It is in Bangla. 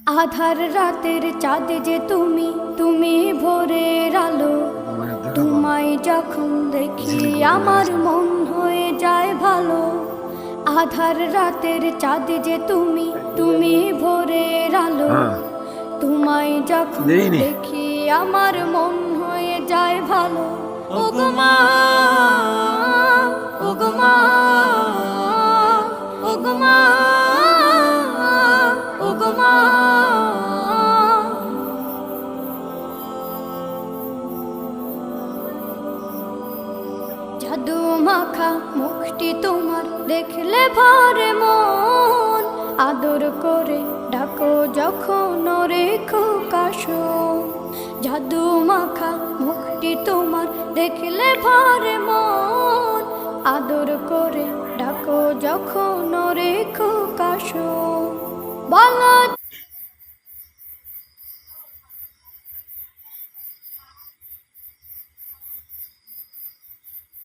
আধার রাতের চাঁদ যে তুমি, তুমি ভোরের আলো। তোমায় যখন দেখি আমার মন হয়ে যায় ভালো। আধার রাতের চাঁদ যে তুমি, তুমি ভোরের আলো। তোমায় যখন দেখি আমার মন হয়ে যায় ভালো। ওগো মা, ওগো মা, ওগো মা, ওগো মা। জাদু মাখা মুখটি তোমার দেখলে ভরে মন। আদর করে ডাকো যখন রেখো কাশো। জাদু মাখা মুখটি তোমার দেখলে ভরে মন। আদর করে ডাকো যখন রেখো কাশো। বলো